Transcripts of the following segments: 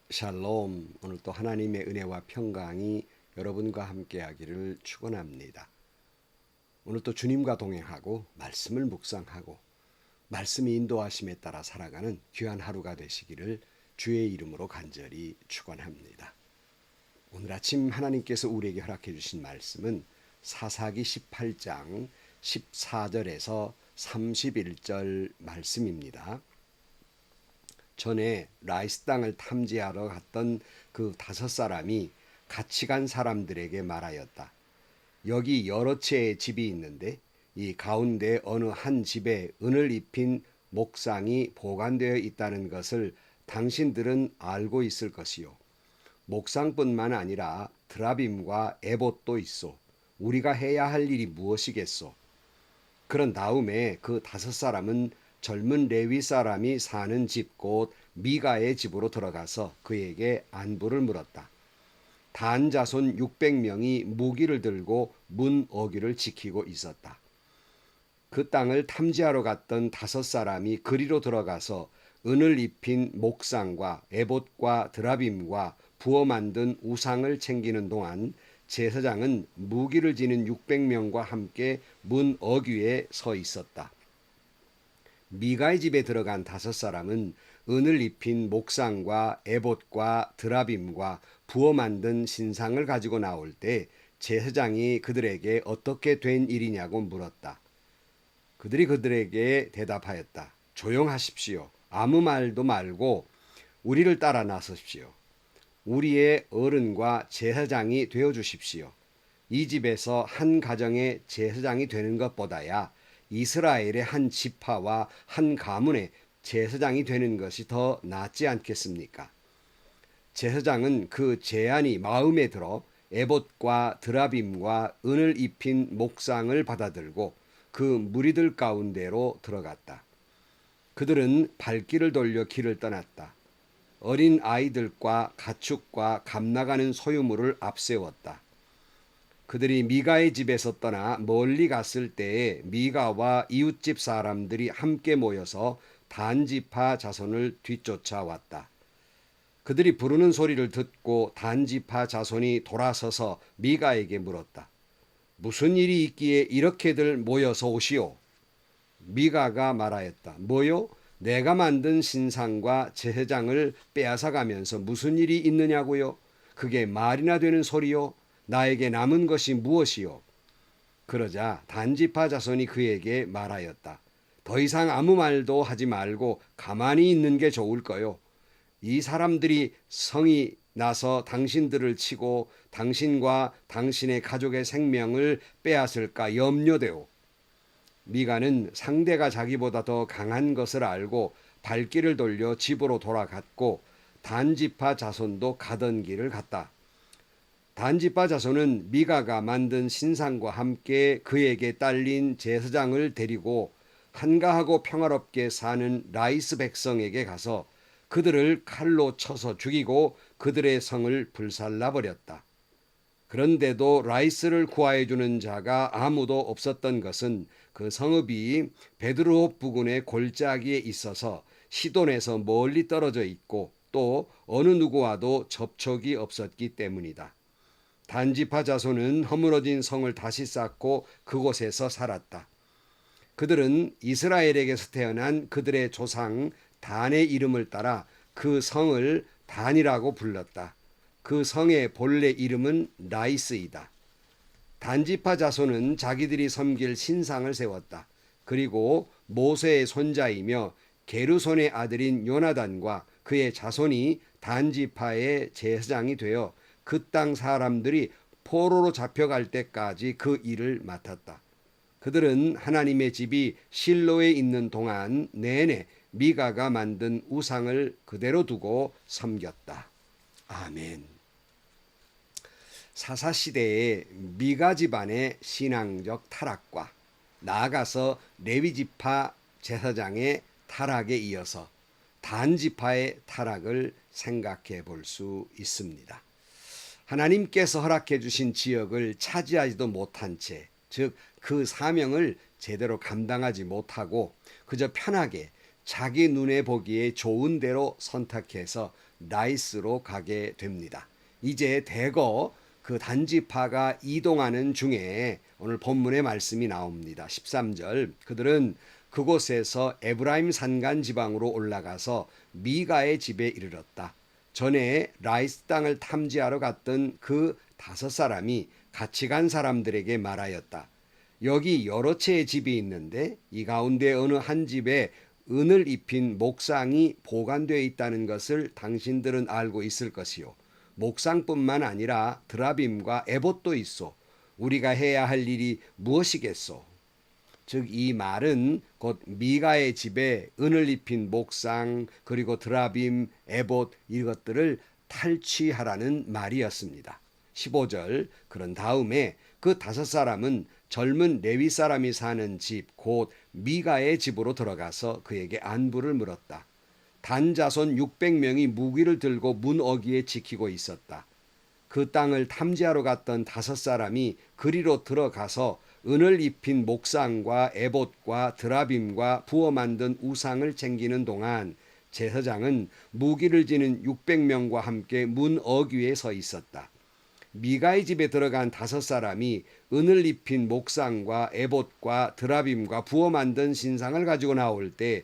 샬롬. 오늘 또 하나님의 은혜와 평강이 여러분과 함께하기를 축원합니다. 오늘 또 주님과 동행하고 말씀을 묵상하고 말씀이 인도하심에 따라 살아가는 귀한 하루가 되시기를 주의 이름으로 간절히 축원합니다. 오늘 아침 하나님께서 우리에게 허락해 주신 말씀은 사사기 18장 14절에서 31절 말씀입니다. 전에 라이스 땅을 탐지하러 갔던 그 5사람이 같이 간 사람들에게 말하였다. 여기 여러 채의 집이 있는데 이 가운데 어느 한 집에 은을 입힌 목상이 보관되어 있다는 것을 당신들은 알고 있을 것이요. 목상뿐만 아니라 드라빔과 에봇도 있어. 우리가 해야 할 일이 무엇이겠소? 그런 다음에 그 5사람은 젊은 레위 사람이 사는 집 곧 미가의 집으로 들어가서 그에게 안부를 물었다. 단 자손 600명이 무기를 들고 문 어귀를 지키고 있었다. 그 땅을 탐지하러 갔던 5사람이 그리로 들어가서 은을 입힌 목상과 에봇과 드라빔과 부어 만든 우상을 챙기는 동안 제사장은 무기를 지닌 600명과 함께 문 어귀에 서 있었다. 미가의 집에 들어간 5사람은 은을 입힌 목상과 에봇과 드라빔과 부어 만든 신상을 가지고 나올 때 제사장이 그들에게 어떻게 된 일이냐고 물었다. 그들이 그들에게 대답하였다. 조용하십시오. 아무 말도 말고 우리를 따라 나서십시오. 우리의 어른과 제사장이 되어 주십시오. 이 집에서 한 가정의 제사장이 되는 것보다야 이스라엘의 한 지파와 한 가문의 제사장이 되는 것이 더 낫지 않겠습니까? 제사장은 그 제안이 마음에 들어 에봇과 드라빔과 은을 입힌 목상을 받아들고 그 무리들 가운데로 들어갔다. 그들은 발길을 돌려 길을 떠났다. 어린 아이들과 가축과 감나가는 소유물을 앞세웠다. 그들이 미가의 집에서 떠나 멀리 갔을 때에 미가와 이웃집 사람들이 함께 모여서 단지파 자손을 뒤쫓아왔다. 그들이 부르는 소리를 듣고 단지파 자손이 돌아서서 미가에게 물었다. 무슨 일이 있기에 이렇게들 모여서 오시오? 미가가 말하였다. 뭐요? 내가 만든 신상과 제사장을 빼앗아가면서 무슨 일이 있느냐고요? 그게 말이나 되는 소리요? 나에게 남은 것이 무엇이요? 그러자 단지파 자손이 그에게 말하였다. 더 이상 아무 말도 하지 말고 가만히 있는 게 좋을 거요. 이 사람들이 성이 나서 당신들을 치고 당신과 당신의 가족의 생명을 빼앗을까 염려되오. 미가는 상대가 자기보다 더 강한 것을 알고 발길을 돌려 집으로 돌아갔고 단지파 자손도 가던 길을 갔다. 단지파 자손은 미가가 만든 신상과 함께 그에게 딸린 제사장을 데리고 한가하고 평화롭게 사는 라이스 백성에게 가서 그들을 칼로 쳐서 죽이고 그들의 성을 불살라 버렸다. 그런데도 라이스를 구하해 주는 자가 아무도 없었던 것은 그 성읍이 베드로호 부근의 골짜기에 있어서 시돈에서 멀리 떨어져 있고 또 어느 누구와도 접촉이 없었기 때문이다. 단지파 자손은 허물어진 성을 다시 쌓고 그곳에서 살았다. 그들은 이스라엘에게서 태어난 그들의 조상 단의 이름을 따라 그 성을 단이라고 불렀다. 그 성의 본래 이름은 라이스이다. 단지파 자손은 자기들이 섬길 신상을 세웠다. 그리고 모세의 손자이며 게르손의 아들인 요나단과 그의 자손이 단지파의 제사장이 되어 그 땅 사람들이 포로로 잡혀갈 때까지 그 일을 맡았다. 그들은 하나님의 집이 실로에 있는 동안 내내 미가가 만든 우상을 그대로 두고 섬겼다. 아멘. 사사시대의 미가 집안의 신앙적 타락과 나아가서 레위지파 제사장의 타락에 이어서 단지파의 타락을 생각해 볼 수 있습니다. 하나님께서 허락해 주신 지역을 차지하지도 못한 채, 즉 그 사명을 제대로 감당하지 못하고 그저 편하게 자기 눈에 보기에 좋은 대로 선택해서 라이스로 가게 됩니다. 이제 대거 그 단지파가 이동하는 중에 오늘 본문의 말씀이 나옵니다. 13절 그들은 그곳에서 에브라임 산간 지방으로 올라가서 미가의 집에 이르렀다. 전에 라이스 땅을 탐지하러 갔던 그 5사람이 같이 간 사람들에게 말하였다. 여기 여러 채의 집이 있는데 이 가운데 어느 한 집에 은을 입힌 목상이 보관되어 있다는 것을 당신들은 알고 있을 것이요. 목상뿐만 아니라 드라빔과 에봇도 있어. 우리가 해야 할 일이 무엇이겠소? 즉 이 말은 곧 미가의 집에 은을 입힌 목상 그리고 드라빔, 에봇 이것들을 탈취하라는 말이었습니다. 15절 그런 다음에 그 5사람은 젊은 레위 사람이 사는 집 곧 미가의 집으로 들어가서 그에게 안부를 물었다. 단자손 600명이 무기를 들고 문 어귀에 지키고 있었다. 그 땅을 탐지하러 갔던 5사람이 그리로 들어가서 은을 입힌 목상과 에봇과 드라빔과 부어 만든 우상을 챙기는 동안 제사장은 무기를 지닌 600명과 함께 문 어귀에 서 있었다. 미가의 집에 들어간 5사람이 은을 입힌 목상과 에봇과 드라빔과 부어 만든 신상을 가지고 나올 때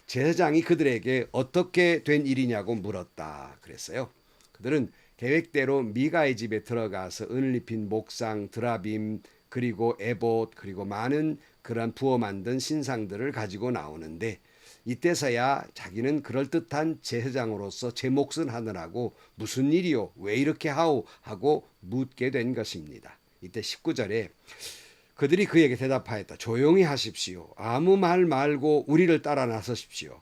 제사장이 그들에게 어떻게 된 일이냐고 물었다 그랬어요. 그들은 계획대로 미가의 집에 들어가서 은을 입힌 목상, 드라빔 그리고 에봇 그리고 많은 그런 부어 만든 신상들을 가지고 나오는데 이때서야 자기는 그럴듯한 제사장으로서 제 몫을 하느라고 무슨 일이요? 왜 이렇게 하오? 하고 묻게 된 것입니다. 이때 19절에 그들이 그에게 대답하였다. 조용히 하십시오. 아무 말 말고 우리를 따라 나서십시오.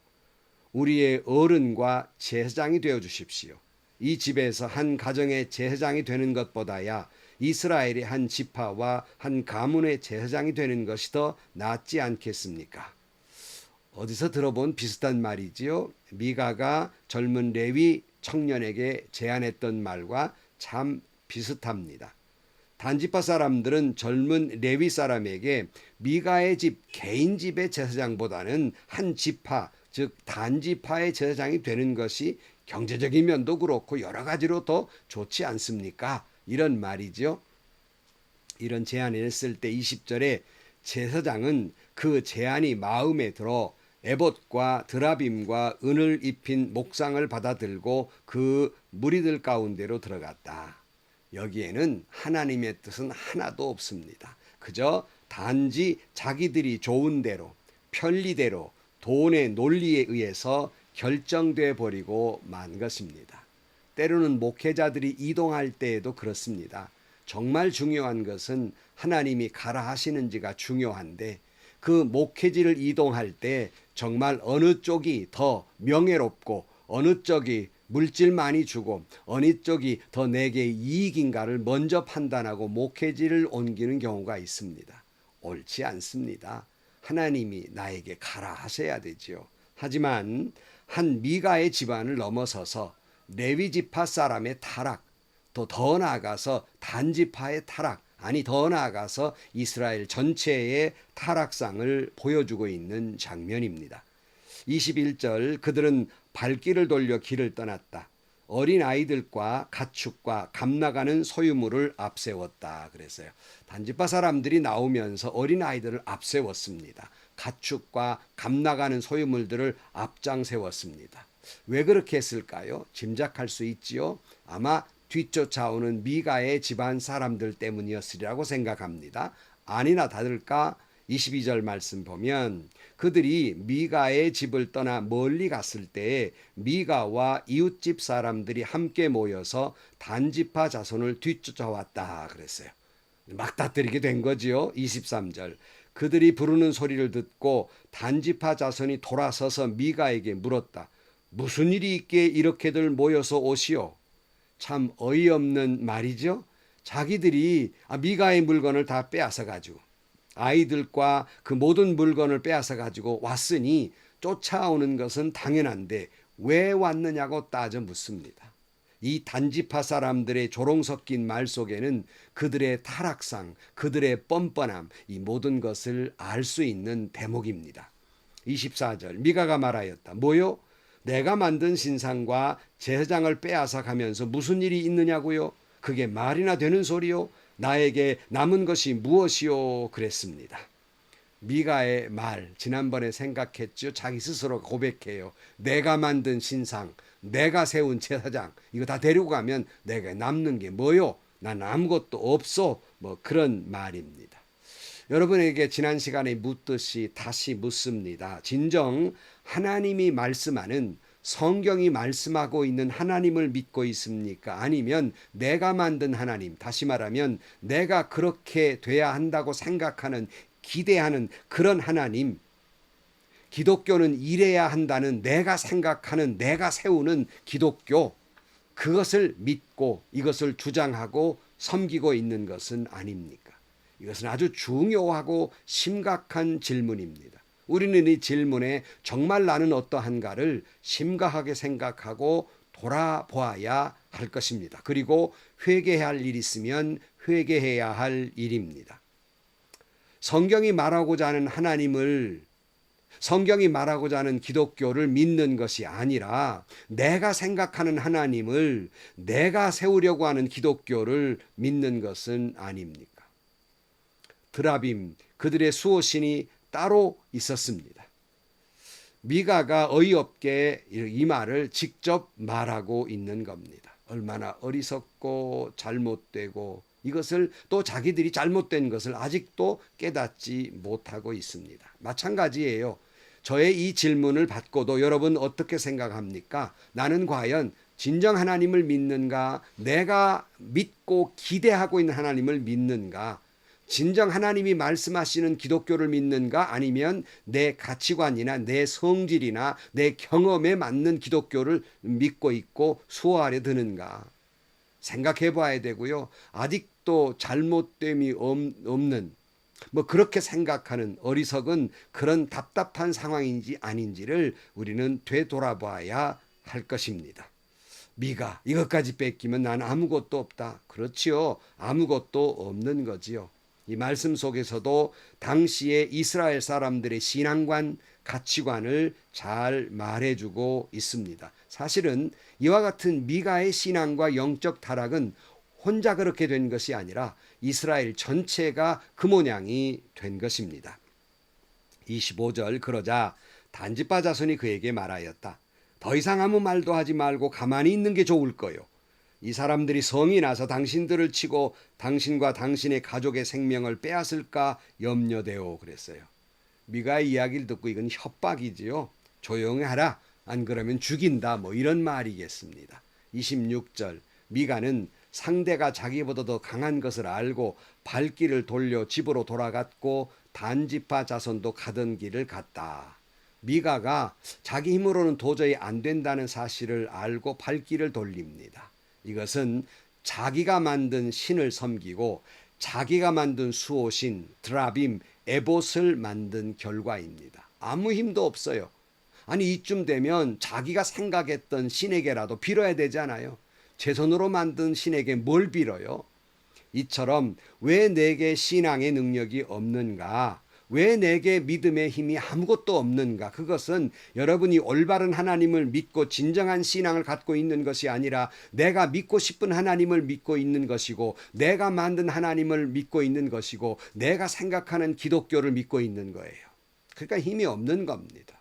우리의 어른과 제사장이 되어 주십시오. 이 집에서 한 가정의 제사장이 되는 것보다야 이스라엘의 한 지파와 한 가문의 제사장이 되는 것이 더 낫지 않겠습니까? 어디서 들어본 비슷한 말이지요. 미가가 젊은 레위 청년에게 제안했던 말과 참 비슷합니다. 단지파 사람들은 젊은 레위 사람에게 미가의 집 개인 집의 제사장보다는 한 지파 즉 단지파의 제사장이 되는 것이 경제적인 면도 그렇고 여러 가지로 더 좋지 않습니까? 이런 말이죠. 이런 제안을 했을 때 20절에 제사장은 그 제안이 마음에 들어 에봇과 드라빔과 은을 입힌 목상을 받아들고 그 무리들 가운데로 들어갔다. 여기에는 하나님의 뜻은 하나도 없습니다. 그저 단지 자기들이 좋은 대로 편리대로 돈의 논리에 의해서 결정돼 버리고 만 것입니다. 때로는 목회자들이 이동할 때에도 그렇습니다. 정말 중요한 것은 하나님이 가라 하시는지가 중요한데 그 목회지를 이동할 때 정말 어느 쪽이 더 명예롭고 어느 쪽이 물질 많이 주고 어느 쪽이 더 내게 이익인가를 먼저 판단하고 목회지를 옮기는 경우가 있습니다. 옳지 않습니다. 하나님이 나에게 가라 하셔야 되지요. 하지만 한 미가의 집안을 넘어서서 레위 지파 사람의 타락, 또 더 나아가서 단지파의 타락, 아니 더 나아가서 이스라엘 전체의 타락상을 보여주고 있는 장면입니다. 21절 그들은 발길을 돌려 길을 떠났다. 어린 아이들과 가축과 감나가는 소유물을 앞세웠다 그랬어요. 단지파 사람들이 나오면서 어린 아이들을 앞세웠습니다. 가축과 감나가는 소유물들을 앞장 세웠습니다. 왜 그렇게 했을까요? 짐작할 수 있지요. 아마 뒤쫓아오는 미가의 집안 사람들 때문이었으리라고 생각합니다. 아니나 다를까 22절 말씀 보면 그들이 미가의 집을 떠나 멀리 갔을 때 미가와 이웃집 사람들이 함께 모여서 단지파 자손을 뒤쫓아왔다 그랬어요. 막다뜨리게 된 거지요. 23절 그들이 부르는 소리를 듣고 단지파 자손이 돌아서서 미가에게 물었다. 무슨 일이 있기에 이렇게들 모여서 오시오? 참 어이없는 말이죠. 자기들이 미가의 물건을 다 빼앗아 가지고 아이들과 그 모든 물건을 빼앗아 가지고 왔으니 쫓아오는 것은 당연한데 왜 왔느냐고 따져 묻습니다. 이 단지파 사람들의 조롱 섞인 말 속에는 그들의 타락상, 그들의 뻔뻔함 이 모든 것을 알 수 있는 대목입니다. 24절 미가가 말하였다. 뭐요? 내가 만든 신상과 제사장을 빼앗아 가면서 무슨 일이 있느냐고요? 그게 말이나 되는 소리요? 나에게 남은 것이 무엇이요? 그랬습니다. 미가의 말 지난번에 생각했죠. 자기 스스로 고백해요. 내가 만든 신상, 내가 세운 제사장 이거 다 데리고 가면 내가 남는 게 뭐요? 난 아무것도 없어. 뭐 그런 말입니다. 여러분에게 지난 시간에 묻듯이 다시 묻습니다. 진정 하나님이 말씀하는 성경이 말씀하고 있는 하나님을 믿고 있습니까? 아니면 내가 만든 하나님, 다시 말하면 내가 그렇게 돼야 한다고 생각하는 기대하는 그런 하나님, 기독교는 이래야 한다는 내가 생각하는 내가 세우는 기독교, 그것을 믿고 이것을 주장하고 섬기고 있는 것은 아닙니까? 이것은 아주 중요하고 심각한 질문입니다. 우리는 이 질문에 정말 나는 어떠한가를 심각하게 생각하고 돌아보아야 할 것입니다. 그리고 회개해야 할 일이 있으면 회개해야 할 일입니다. 성경이 말하고자 하는 하나님을, 성경이 말하고자 하는 기독교를 믿는 것이 아니라 내가 생각하는 하나님을, 내가 세우려고 하는 기독교를 믿는 것은 아닙니까? 드라빔, 그들의 수호신이 따로 있었습니다. 미가가 어이없게 이 말을 직접 말하고 있는 겁니다. 얼마나 어리석고 잘못되고 이것을 또 자기들이 잘못된 것을 아직도 깨닫지 못하고 있습니다. 마찬가지예요. 저의 이 질문을 받고도 여러분 어떻게 생각합니까? 나는 과연 진정 하나님을 믿는가? 내가 믿고 기대하고 있는 하나님을 믿는가? 진정 하나님이 말씀하시는 기독교를 믿는가? 아니면 내 가치관이나 내 성질이나 내 경험에 맞는 기독교를 믿고 있고 수호하려 드는가? 생각해 봐야 되고요. 아직도 잘못됨이 없는, 뭐 그렇게 생각하는 어리석은 그런 답답한 상황인지 아닌지를 우리는 되돌아봐야 할 것입니다. 미가 이것까지 뺏기면 난 아무것도 없다. 그렇지요. 아무것도 없는 거지요. 이 말씀 속에서도 당시의 이스라엘 사람들의 신앙관, 가치관을 잘 말해주고 있습니다. 사실은 이와 같은 미가의 신앙과 영적 타락은 혼자 그렇게 된 것이 아니라 이스라엘 전체가 그 모양이 된 것입니다. 25절 그러자 단지파 자손이 그에게 말하였다. 더 이상 아무 말도 하지 말고 가만히 있는 게 좋을 거요. 이 사람들이 성이 나서 당신들을 치고 당신과 당신의 가족의 생명을 빼앗을까 염려되오 그랬어요. 미가의 이야기를 듣고 이건 협박이지요. 조용히 하라. 안 그러면 죽인다. 뭐 이런 말이겠습니다. 26절 미가는 상대가 자기보다 더 강한 것을 알고 발길을 돌려 집으로 돌아갔고 단지파 자손도 가던 길을 갔다. 미가가 자기 힘으로는 도저히 안 된다는 사실을 알고 발길을 돌립니다. 이것은 자기가 만든 신을 섬기고 자기가 만든 수호신 드라빔 에봇을 만든 결과입니다. 아무 힘도 없어요. 아니 이쯤 되면 자기가 생각했던 신에게라도 빌어야 되잖아요. 제 손으로 만든 신에게 뭘 빌어요? 이처럼 왜 내게 신앙의 능력이 없는가? 왜 내게 믿음의 힘이 아무것도 없는가? 그것은 여러분이 올바른 하나님을 믿고 진정한 신앙을 갖고 있는 것이 아니라 내가 믿고 싶은 하나님을 믿고 있는 것이고 내가 만든 하나님을 믿고 있는 것이고 내가 생각하는 기독교를 믿고 있는 거예요. 그러니까 힘이 없는 겁니다.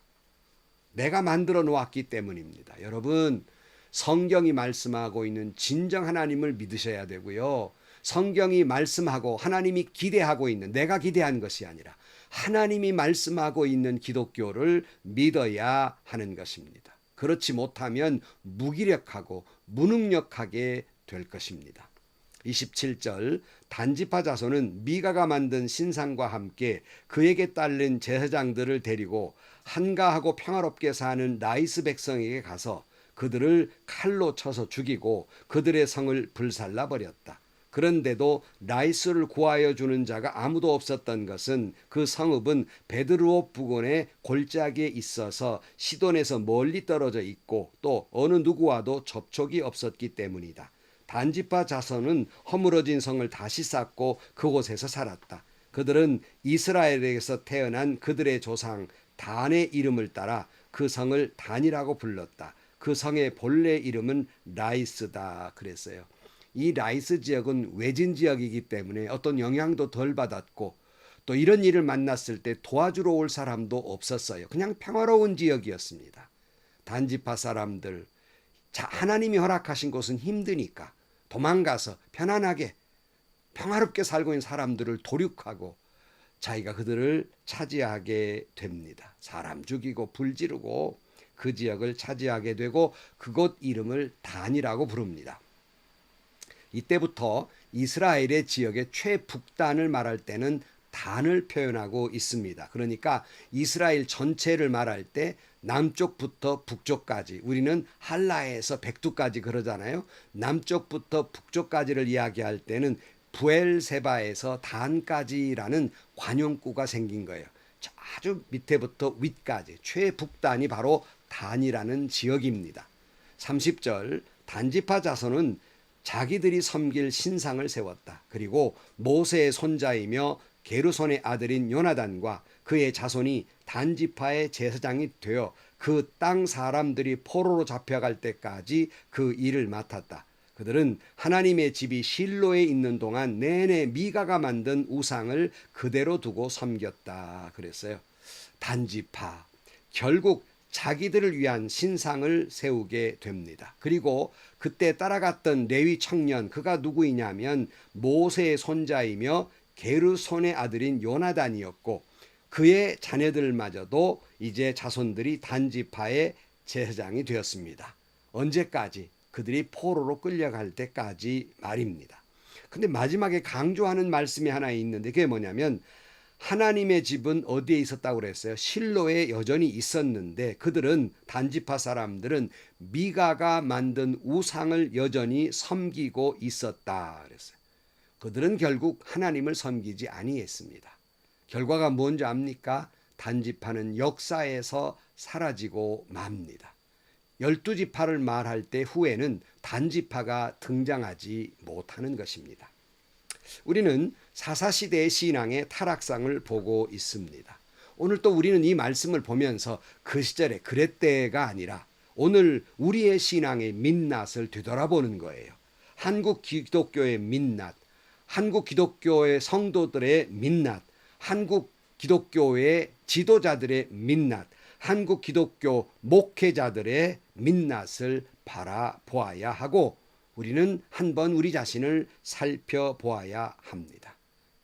내가 만들어 놓았기 때문입니다. 여러분, 성경이 말씀하고 있는 진정 하나님을 믿으셔야 되고요. 성경이 말씀하고 하나님이 기대하고 있는, 내가 기대한 것이 아니라 하나님이 말씀하고 있는 기독교를 믿어야 하는 것입니다. 그렇지 못하면 무기력하고 무능력하게 될 것입니다. 27절 단지파 자손은 미가가 만든 신상과 함께 그에게 딸린 제사장들을 데리고 한가하고 평화롭게 사는 나이스 백성에게 가서 그들을 칼로 쳐서 죽이고 그들의 성을 불살라 버렸다. 그런데도 나이스를 구하여 주는 자가 아무도 없었던 것은 그 성읍은 베드루옵 부근의 골짜기에 있어서 시돈에서 멀리 떨어져 있고 또 어느 누구와도 접촉이 없었기 때문이다. 단지파 자손은 허물어진 성을 다시 쌓고 그곳에서 살았다. 그들은 이스라엘에서 태어난 그들의 조상 단의 이름을 따라 그 성을 단이라고 불렀다. 그 성의 본래 이름은 라이스다 그랬어요. 이 라이스 지역은 외진 지역이기 때문에 어떤 영향도 덜 받았고 또 이런 일을 만났을 때 도와주러 올 사람도 없었어요. 그냥 평화로운 지역이었습니다. 단지파 사람들, 하나님이 허락하신 곳은 힘드니까 도망가서 편안하게 평화롭게 살고 있는 사람들을 도륙하고 자기가 그들을 차지하게 됩니다. 사람 죽이고 불 지르고 그 지역을 차지하게 되고 그곳 이름을 단이라고 부릅니다. 이때부터 이스라엘의 지역의 최북단을 말할 때는 단을 표현하고 있습니다. 그러니까 이스라엘 전체를 말할 때 남쪽부터 북쪽까지, 우리는 할라에서 백두까지 그러잖아요. 남쪽부터 북쪽까지를 이야기할 때는 부엘세바에서 단까지라는 관용구가 생긴 거예요. 아주 밑에부터 윗까지 최북단이 바로 단이라는 지역입니다. 30절 단지파 자손은 자기들이 섬길 신상을 세웠다. 그리고 모세의 손자이며 게르손의 아들인 요나단과 그의 자손이 단지파의 제사장이 되어 그 땅 사람들이 포로로 잡혀갈 때까지 그 일을 맡았다. 그들은 하나님의 집이 실로에 있는 동안 내내 미가가 만든 우상을 그대로 두고 섬겼다 그랬어요. 단지파, 결국 자기들을 위한 신상을 세우게 됩니다. 그리고 그때 따라갔던 레위 청년, 그가 누구이냐면 모세의 손자이며 게르손의 아들인 요나단이었고 그의 자녀들마저도 이제 자손들이 단지파의 제사장이 되었습니다. 언제까지? 그들이 포로로 끌려갈 때까지 말입니다. 근데 마지막에 강조하는 말씀이 하나 있는데 그게 뭐냐면 하나님의 집은 어디에 있었다고 그랬어요? 실로에 여전히 있었는데 그들은 단지파 사람들은 미가가 만든 우상을 여전히 섬기고 있었다 그랬어요. 그들은 결국 하나님을 섬기지 아니했습니다. 결과가 뭔지 압니까? 단지파는 역사에서 사라지고 맙니다. 12지파를 말할 때 후에는 단지파가 등장하지 못하는 것입니다. 우리는 사사시대의 신앙의 타락상을 보고 있습니다. 오늘 또 우리는 이 말씀을 보면서 그 시절에 그랬대가 아니라 오늘 우리의 신앙의 민낯을 되돌아보는 거예요. 한국 기독교의 민낯, 한국 기독교의 성도들의 민낯, 한국 기독교의 지도자들의 민낯, 한국 기독교 목회자들의 민낯을 바라보아야 하고 우리는 한번 우리 자신을 살펴보아야 합니다.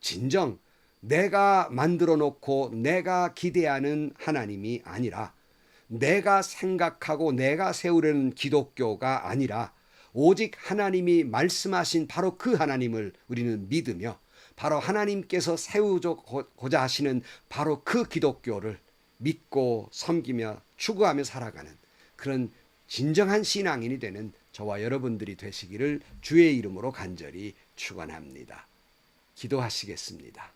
진정 내가 만들어 놓고 내가 기대하는 하나님이 아니라 내가 생각하고 내가 세우려는 기독교가 아니라 오직 하나님이 말씀하신 바로 그 하나님을 우리는 믿으며 바로 하나님께서 세우고자 하시는 바로 그 기독교를 믿고 섬기며 추구하며 살아가는 그런 진정한 신앙인이 되는 저와 여러분들이 되시기를 주의 이름으로 간절히 축원합니다. 기도하시겠습니다.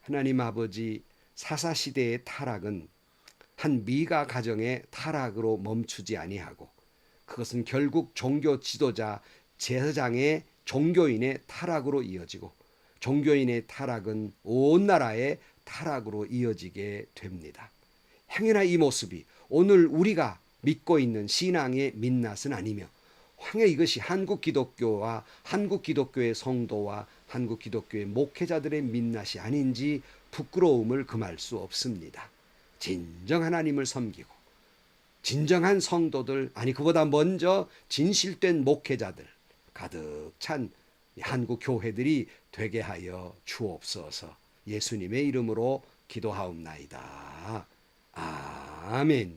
하나님 아버지, 사사시대의 타락은 한 미가 가정의 타락으로 멈추지 아니하고 그것은 결국 종교 지도자, 제사장의 종교인의 타락으로 이어지고 종교인의 타락은 온 나라의 타락으로 이어지게 됩니다. 행여나 이 모습이 오늘 우리가 믿고 있는 신앙의 민낯은 아니며 황해 이것이 한국 기독교와 한국 기독교의 성도와 한국 기독교의 목회자들의 민낯이 아닌지 부끄러움을 금할 수 없습니다. 진정 하나님을 섬기고 진정한 성도들, 아니 그보다 먼저 진실된 목회자들 가득 찬 한국 교회들이 되게 하여 주옵소서. 예수님의 이름으로 기도하옵나이다. 아멘.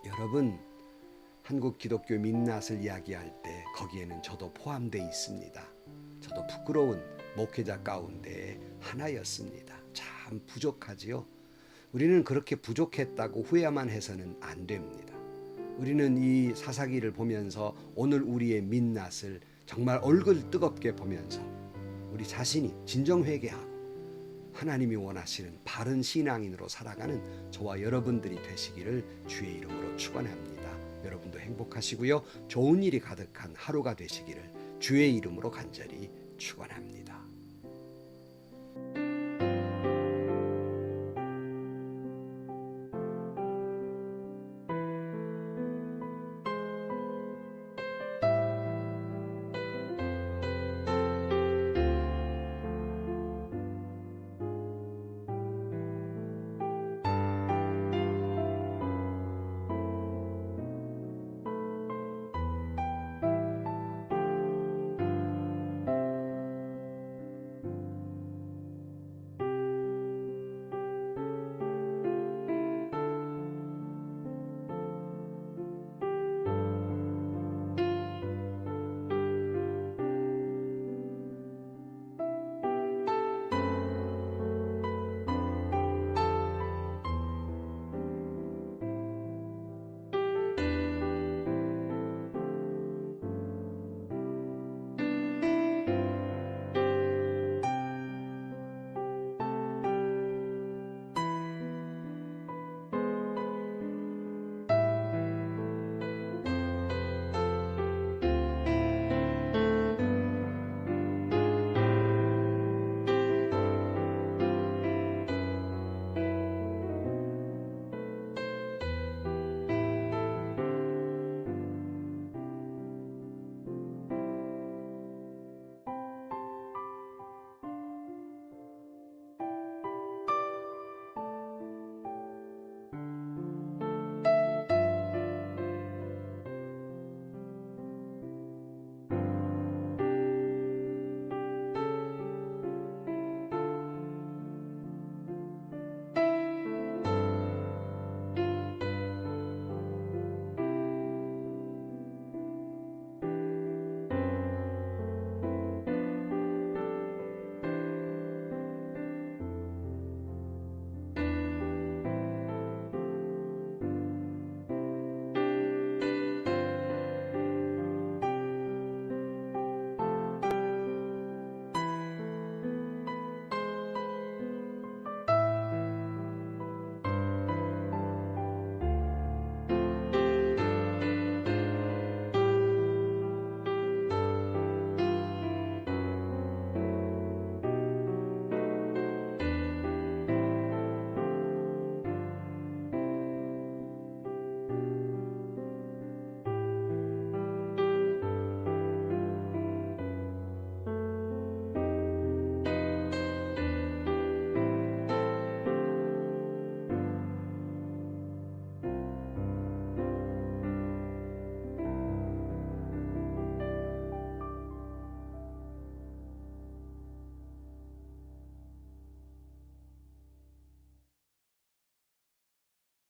여러분, 한국 기독교 민낯을 이야기할 때 거기에는 저도 포함되어 있습니다. 저도 부끄러운 목회자 가운데 하나였습니다. 참 부족하지요. 우리는 그렇게 부족했다고 후회만 해서는 안 됩니다. 우리는 이 사사기를 보면서 오늘 우리의 민낯을 정말 얼굴 뜨겁게 보면서 우리 자신이 진정 회개하고 하나님이 원하시는 바른 신앙인으로 살아가는 저와 여러분들이 되시기를 주의 이름으로 축원합니다. 여러분도 행복하시고요. 좋은 일이 가득한 하루가 되시기를 주의 이름으로 간절히 축원합니다.